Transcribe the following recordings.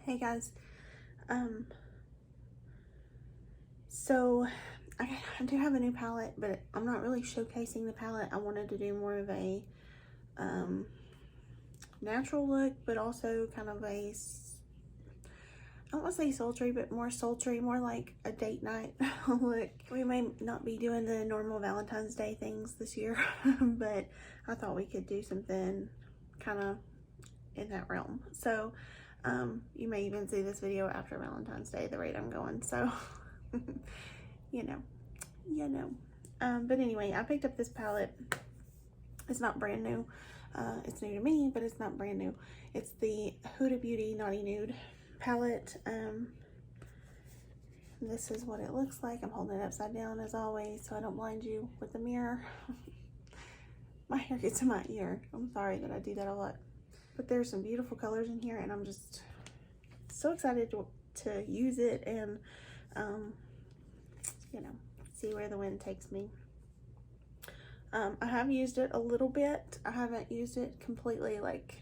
Hey guys, um, so I do have a new palette, but I'm not really showcasing the palette. I wanted to do more of a natural look, but also kind of a, I don't want to say sultry, but more sultry, more like a date night look. We may not be doing the normal Valentine's Day things this year, but I thought we could do something kind of in that realm. So you may even see this video after Valentine's Day, the rate I'm going, so you know. But anyway, I picked up this palette. It's not brand new. It's new to me, but it's not brand new. It's the Huda Beauty Naughty Nude palette. This is what it looks like. I'm holding it upside down as always, so I don't blind you with the mirror. My hair gets in my ear. I'm sorry that I do that a lot. But there's some beautiful colors in here, and I'm just so excited to use it and, you know, see where the wind takes me. I have used it a little bit. I haven't used it completely, like,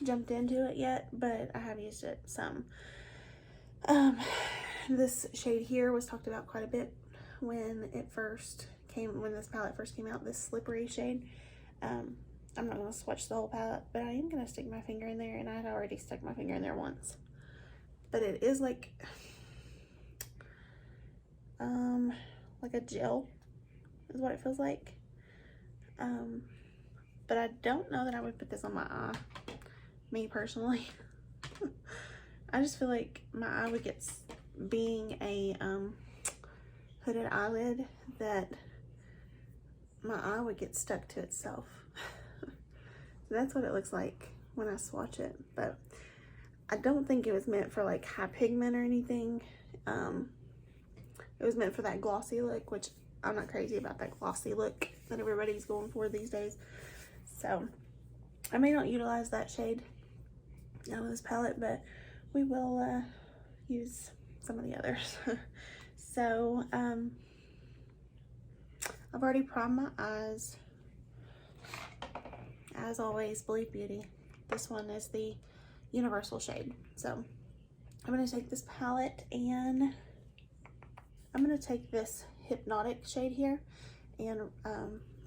jumped into it yet, but I have used it some. This shade here was talked about quite a bit when this palette first came out, this slippery shade. I'm not going to swatch the whole palette, but I am going to stick my finger in there, and I had already stuck my finger in there once. But it is like a gel is what it feels like. But I don't know that I would put this on my eye, me personally. I just feel like my eye would get, being a hooded eyelid, that my eye would get stuck to itself. So that's what it looks like when I swatch it, but I don't think it was meant for like high pigment or anything. It was meant for that glossy look, which I'm not crazy about that glossy look that everybody's going for these days. So I may not utilize that shade out of this palette, but we will use some of the others. So I've already primed my eyes. As always, Believe Beauty. This one is the universal shade. So I'm going to take this palette and I'm going to take this Hypnotic shade here and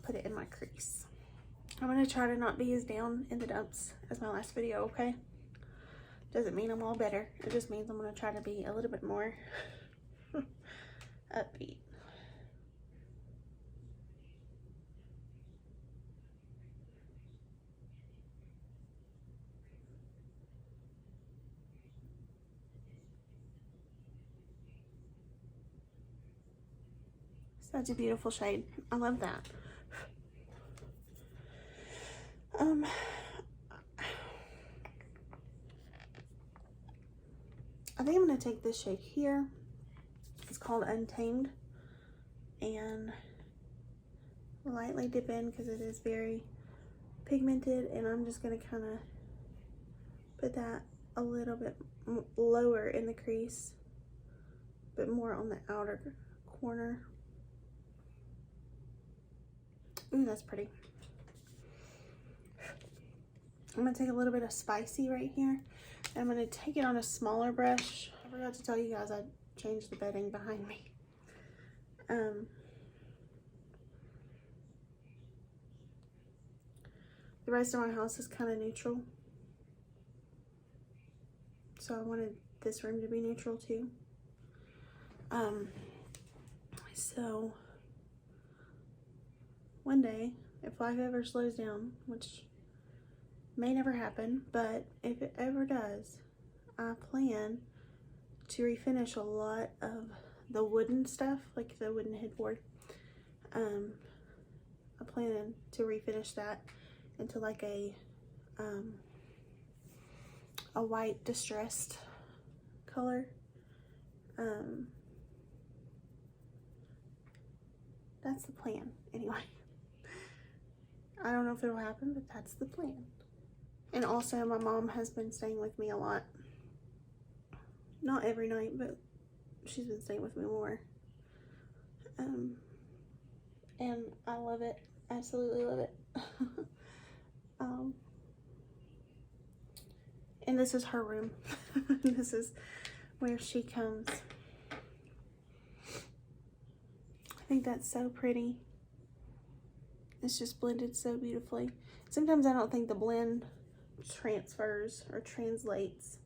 put it in my crease. I'm going to try to not be as down in the dumps as my last video, okay? Doesn't mean I'm all better. It just means I'm going to try to be a little bit more upbeat. Such a beautiful shade. I love that. I think I'm going to take this shade here. It's called Untamed, and lightly dip in because it is very pigmented, and I'm just going to kind of put that a little bit lower in the crease, but more on the outer corner. Ooh, that's pretty. I'm going to take a little bit of Spicy right here. I'm going to take it on a smaller brush. I forgot to tell you guys I changed the bedding behind me. The rest of my house is kind of neutral, so I wanted this room to be neutral too. So one day, if life ever slows down, which may never happen, but if it ever does, I plan to refinish a lot of the wooden stuff, like the wooden headboard. I plan to refinish that into like a white distressed color. That's the plan anyway. I don't know if it'll happen, but that's the plan. And also, my mom has been staying with me a lot. Not every night, but she's been staying with me more. And I love it. Absolutely love it. And this is her room. This is where she comes. I think that's so pretty. It's just blended so beautifully. Sometimes I don't think the blend transfers or translates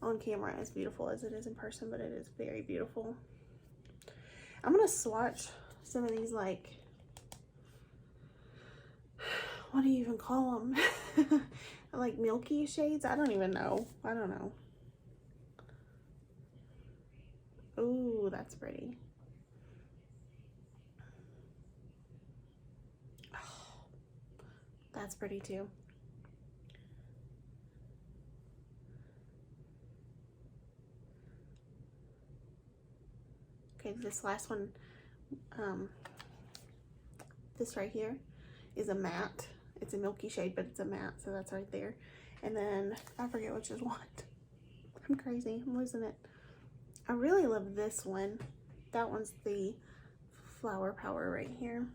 on camera as beautiful as it is in person, but it is very beautiful. I'm gonna swatch some of these, like, what do you even call them? Like milky shades? I don't even know. I don't know. Ooh, that's pretty. Oh, that's pretty too. Okay, this last one, this right here is a matte. It's a milky shade, but it's a matte, so that's right there. And then I forget which is what. I'm crazy. I'm losing it. I really love this one. That one's the Flower Power right here.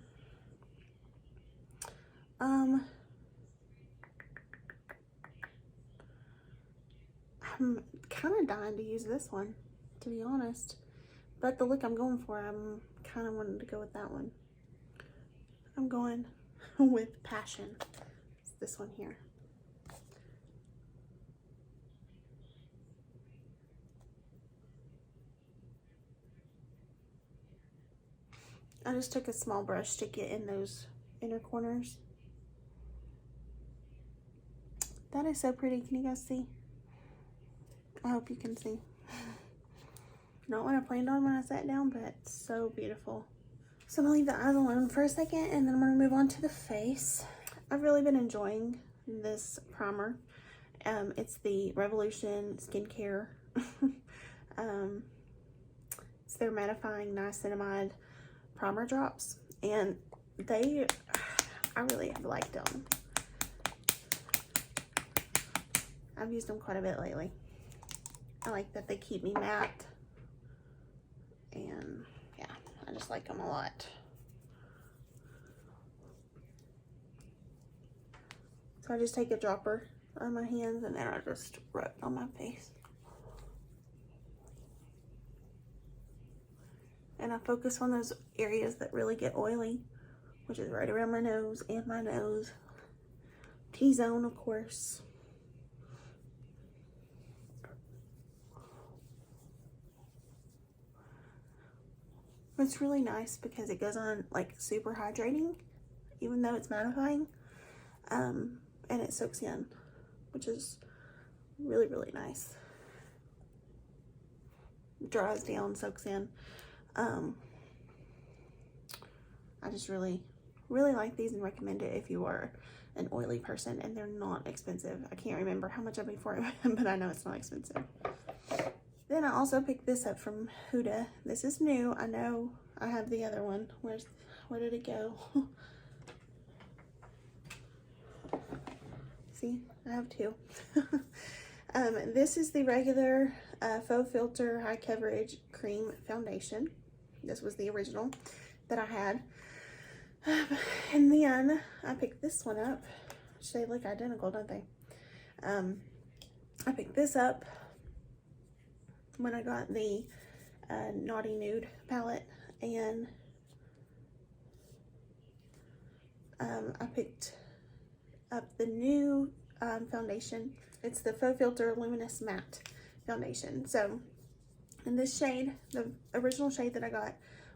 I'm kind of dying to use this one, to be honest. But the look I'm going for, I'm kind of wanting to go with that one. I'm going with Passion. It's this one here. I just took a small brush to get in those inner corners. That is so pretty. Can you guys see? I hope you can see. Not what I planned on when I sat down, but it's so beautiful. So I'm gonna leave the eyes alone for a second, and then I'm gonna move on to the face. I've really been enjoying this primer. It's the Revolution Skincare. It's their mattifying niacinamide primer drops, and I really have liked them. I've used them quite a bit lately. I like that they keep me matte, and yeah, I just like them a lot. So I just take a dropper on my hands, and then I just rub it on my face. And I focus on those areas that really get oily, which is right around my nose and my nose. T-zone, of course. It's really nice because it goes on like super hydrating, even though it's mattifying. And it soaks in, which is really, really nice. It dries down, soaks in. I just really, really like these and recommend it if you are an oily person, and they're not expensive. I can't remember how much I paid for it, but I know it's not expensive. Then I also picked this up from Huda. This is new. I know I have the other one. Where did it go? See, I have two. This is the regular Faux Filter High Coverage Cream Foundation. This was the original that I had. And then I picked this one up. They look identical, don't they? I picked this up when I got the Naughty Nude palette, and I picked up the new foundation. It's the Faux Filter Luminous Matte Foundation. So in this shade, the original shade that I got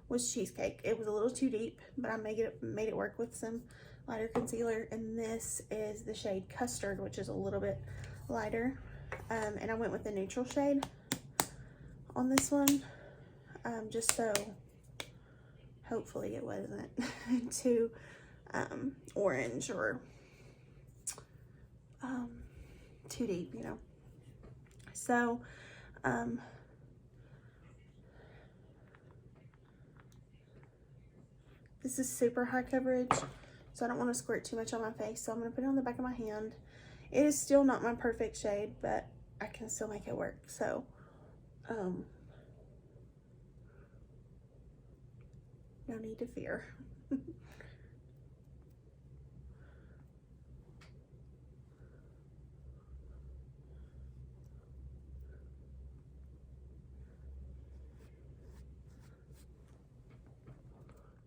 was Cheesecake. It was a little too deep, but I made it work with some lighter concealer. And this is the shade Custard, which is a little bit lighter. And I went with the neutral shade on this one, just so hopefully it wasn't too orange or too deep, you know. So this is super high coverage, so I don't want to squirt too much on my face, so I'm going to put it on the back of my hand. It is still not my perfect shade, but I can still make it work. So no need to fear.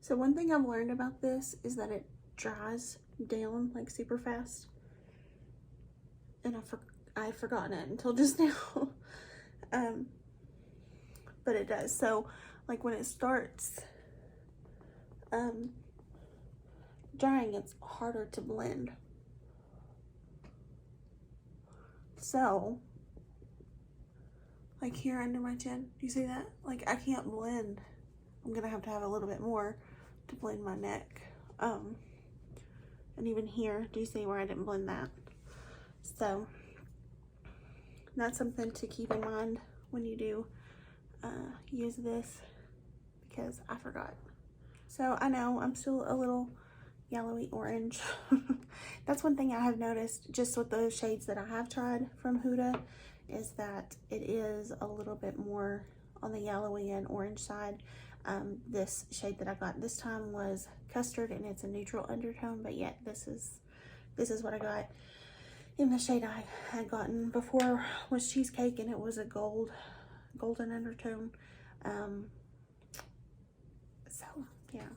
So one thing I've learned about this is that it dries down like super fast. And I'd forgotten it until just now. But it does. So like when it starts drying, it's harder to blend. So like here under my chin, do you see that? Like I can't blend. I'm gonna have to have a little bit more to blend my neck. And even here, do you see where I didn't blend that? So that's something to keep in mind when you do use this, because I forgot. So I know I'm still a little yellowy orange. That's one thing I have noticed just with those shades that I have tried from Huda, is that it is a little bit more on the yellowy and orange side. This shade that I got this time was custard, and it's a neutral undertone, but yet this is what I got. In the shade I had gotten before was cheesecake, and it was a golden undertone. So yeah,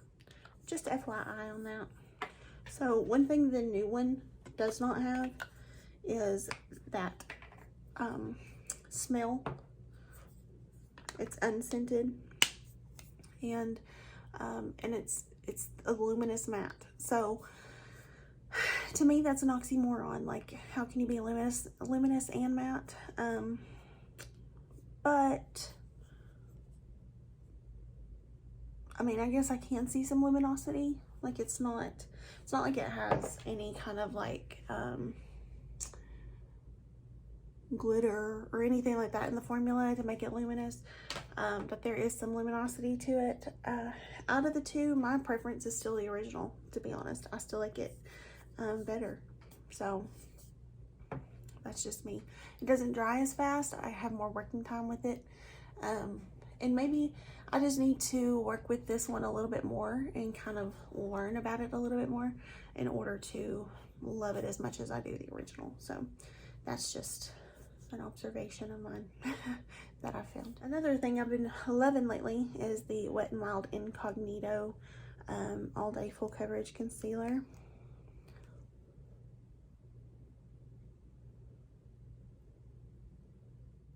just FYI on that. So one thing the new one does not have is that smell. It's unscented, and it's a luminous matte. So to me, that's an oxymoron. Like, how can you be luminous and matte? But I mean, I guess I can see some luminosity. Like it's not like it has any kind of like glitter or anything like that in the formula to make it luminous. But there is some luminosity to it. Out of the two, my preference is still the original, to be honest. I still like it better. So that's just me. It doesn't dry as fast. I have more working time with it. And maybe I just need to work with this one a little bit more and kind of learn about it a little bit more in order to love it as much as I do the original. So that's just an observation of mine that I found. Another thing I've been loving lately is the Wet n Wild Incognito All Day Full Coverage Concealer.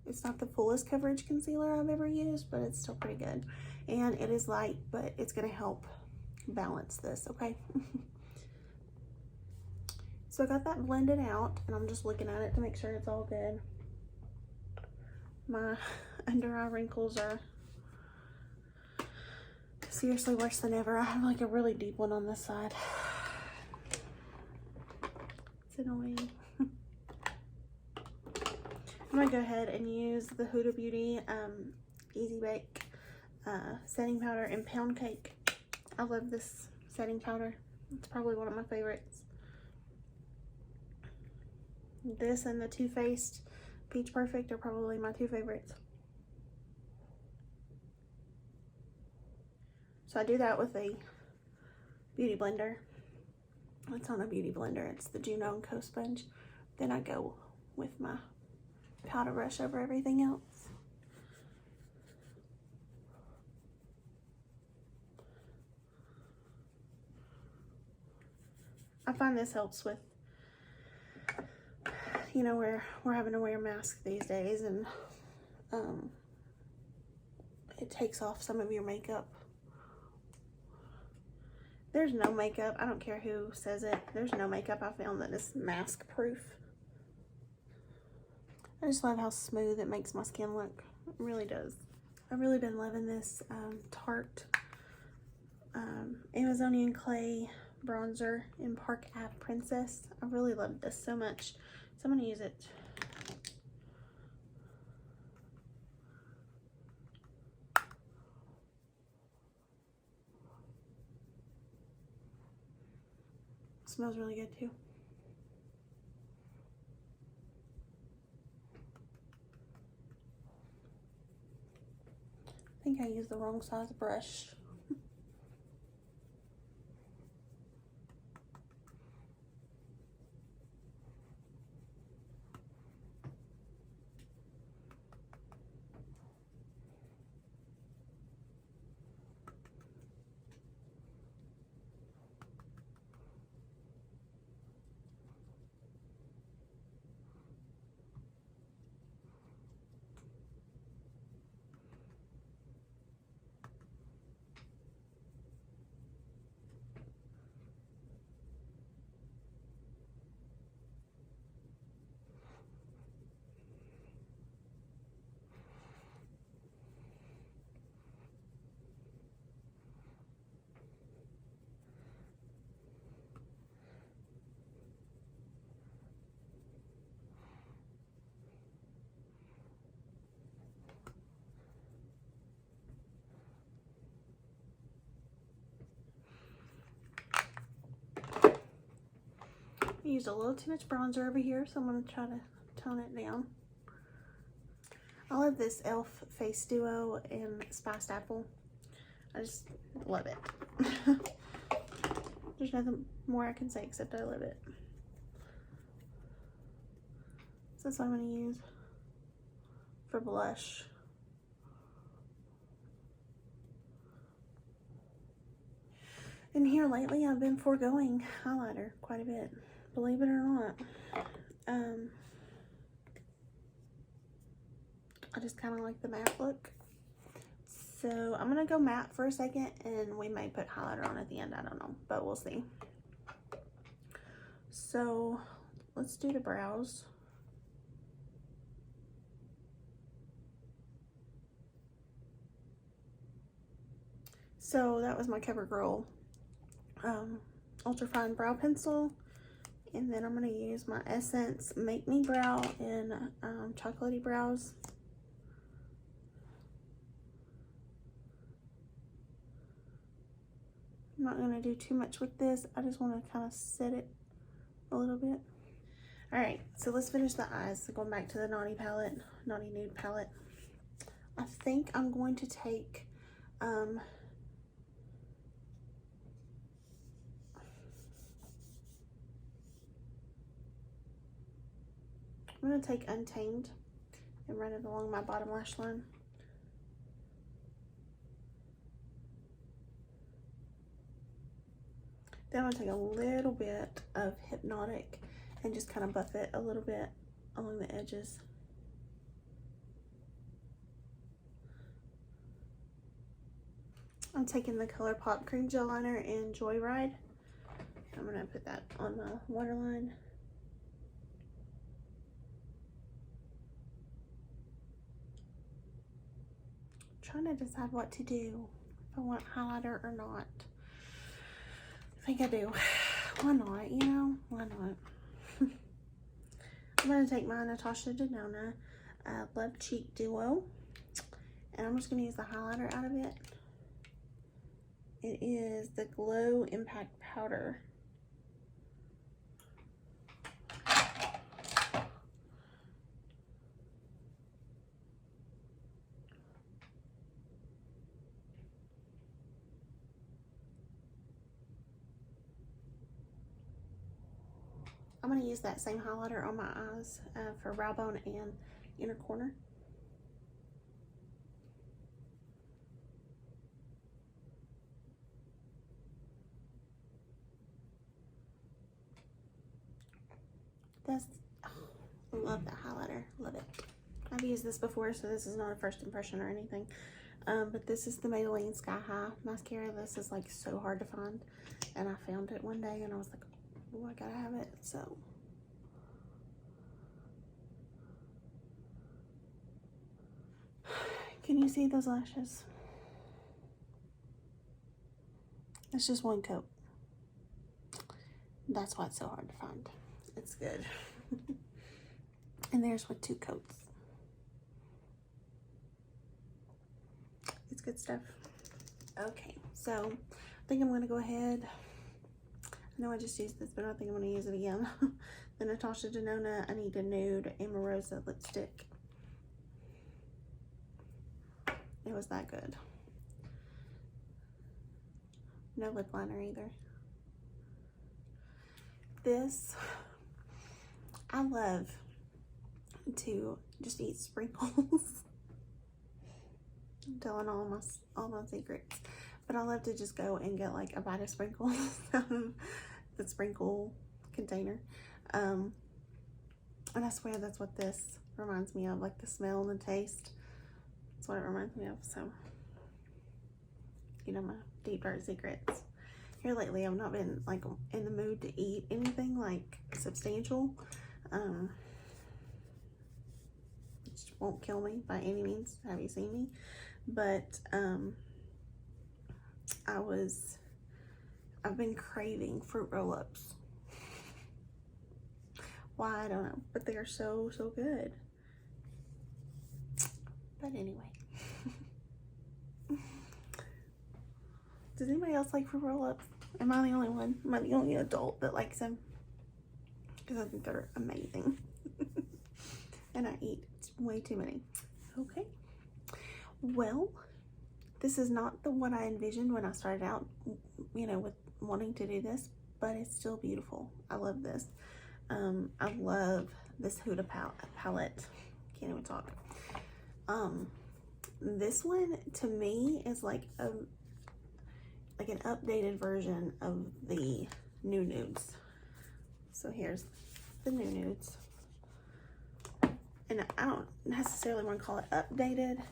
It's not the fullest coverage concealer I've ever used, but it's still pretty good. And it is light, but it's gonna help balance this, okay? So I got that blended out, and I'm just looking at it to make sure it's all good. My under eye wrinkles are seriously worse than ever. I have like a really deep one on this side. It's annoying. I'm gonna go ahead and use the Huda Beauty Easy Bake setting powder in Pound Cake. I love this setting powder. It's probably one of my favorites. This and the Too Faced Peach Perfect are probably my two favorites. So I do that with a beauty blender. It's not a beauty blender, it's the Juno & Co sponge. Then I go with my powder brush over everything else. I find this helps with, you know, we're having to wear masks these days, and it takes off some of your makeup. There's no makeup, I don't care who says it, there's no makeup I found that is mask proof. I just love how smooth it makes my skin look. It really does. I've really been loving this Tarte Amazonian Clay bronzer in Park Ave Princess. I really love this so much. So I'm gonna use it. Smells really good too. I think I used the wrong size brush. used a little too much bronzer over here, so I'm going to try to tone it down. I love this e.l.f. Face Duo in Spiced Apple. I just love it. There's nothing more I can say except I love it. So that's what I'm going to use for blush. And here lately I've been foregoing highlighter quite a bit, believe it or not. I just kind of like the matte look. So I'm going to go matte for a second, and we may put highlighter on at the end. I don't know, but we'll see. So let's do the brows. So that was my CoverGirl Ultra Fine Brow Pencil. And then I'm going to use my Essence Make Me Brow in Chocolatey Brows. I'm not going to do too much with this. I just want to kind of set it a little bit. Alright, so let's finish the eyes. So going back to the Naughty Nude palette. I think I'm going to take I'm going to take Untamed and run it along my bottom lash line. Then I'm going to take a little bit of Hypnotic and just kind of buff it a little bit along the edges. I'm taking the ColourPop Cream Gel Liner in Joyride. I'm going to put that on my waterline. Trying to decide what to do, if I want highlighter or not. I think I do. Why not, you know? Why not? I'm going to take my Natasha Denona Love Cheek Duo, and I'm just going to use the highlighter out of it. It is the Glow Impact Powder. I'm going to use that same highlighter on my eyes for brow bone and inner corner. I love that highlighter, love it. I've used this before, so this is not a first impression or anything. But this is the Maybelline Sky High mascara. This is like so hard to find, and I found it one day and I was like, oh, I gotta have it. So can you see those lashes? It's just one coat. That's why it's so hard to find. It's good. And there's with 2 coats. It's good stuff. Okay, so I think I'm going to go ahead. I know I just used this, but I think I'm going to use it again. The Natasha Denona I Need a Nude Amorosa lipstick. It was that good. No lip liner either. This, I love to just eat sprinkles. I'm telling all my secrets, but I love to just go and get like a bite of sprinkles out of the sprinkle container. And I swear that's what this reminds me of, like the smell and the taste. That's what it reminds me of. So, you know, my deep dark secrets. Here lately, I've not been like in the mood to eat anything like substantial. Which won't kill me by any means. Have you seen me? But I've been craving fruit roll-ups. Why, I don't know, but they are so good. But anyway. Does anybody else like fruit roll-ups? Am I the only one? Am I the only adult that likes them? because I think they're amazing. And I eat way too many. Okay. Well, this is not the one I envisioned when I started out, you know, with wanting to do this, but it's still beautiful. I love this. I love this Huda palette. Can't even talk. This one to me is like an updated version of the new nudes. So here's the new nudes. And I don't necessarily want to call it updated,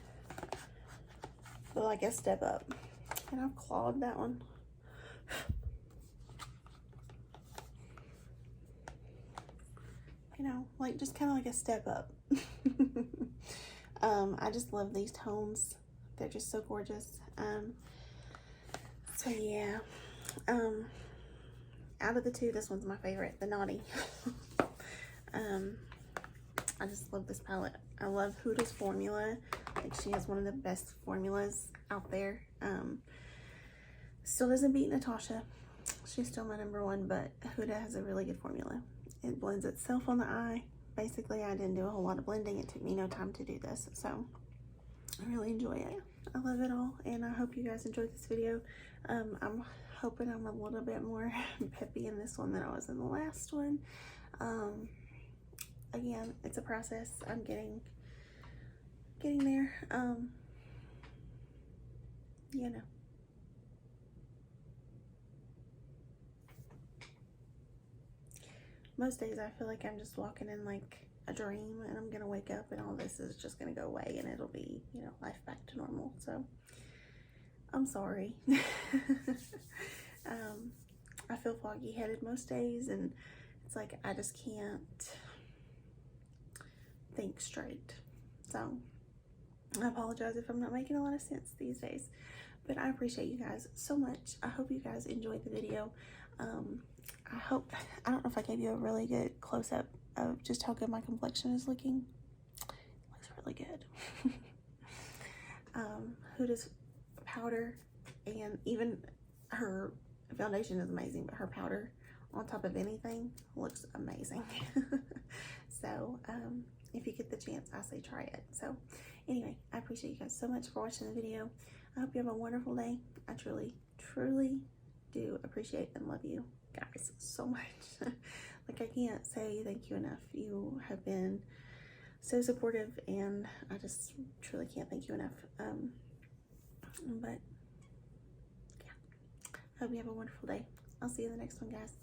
but like a step up. And I've clawed that one. You know, like just kind of like a step up. I just love these tones. They're just so gorgeous. So yeah, out of the two, this one's my favorite, the Naughty. I just love this palette. I love Huda's formula. Like, she has one of the best formulas out there. Still doesn't beat Natasha. She's still my #1, but Huda has a really good formula. It blends itself on the eye. Basically, I didn't do a whole lot of blending. It took me no time to do this, so I really enjoy it. I love it all, and I hope you guys enjoyed this video. I'm hoping I'm a little bit more peppy in this one than I was in the last one. Again, it's a process. I'm getting there. You know. Most days I feel like I'm just walking in like a dream, and I'm gonna wake up and all this is just gonna go away, and it'll be, you know, life back to normal. So I'm sorry. I feel foggy headed most days, and it's like I just can't think straight. So I apologize if I'm not making a lot of sense these days, but I appreciate you guys so much. I hope you guys enjoyed the video. I don't know if I gave you a really good close-up of just how good my complexion is looking. It looks really good. Huda's powder, and even her foundation is amazing, but her powder on top of anything looks amazing. So if you get the chance, I say try it. So anyway, I appreciate you guys so much for watching the video. I hope you have a wonderful day. I truly do appreciate and love you guys so much. Like, I can't say thank you enough. You have been so supportive, and I just truly can't thank you enough. But yeah, I hope you have a wonderful day. I'll see you in the next one, guys.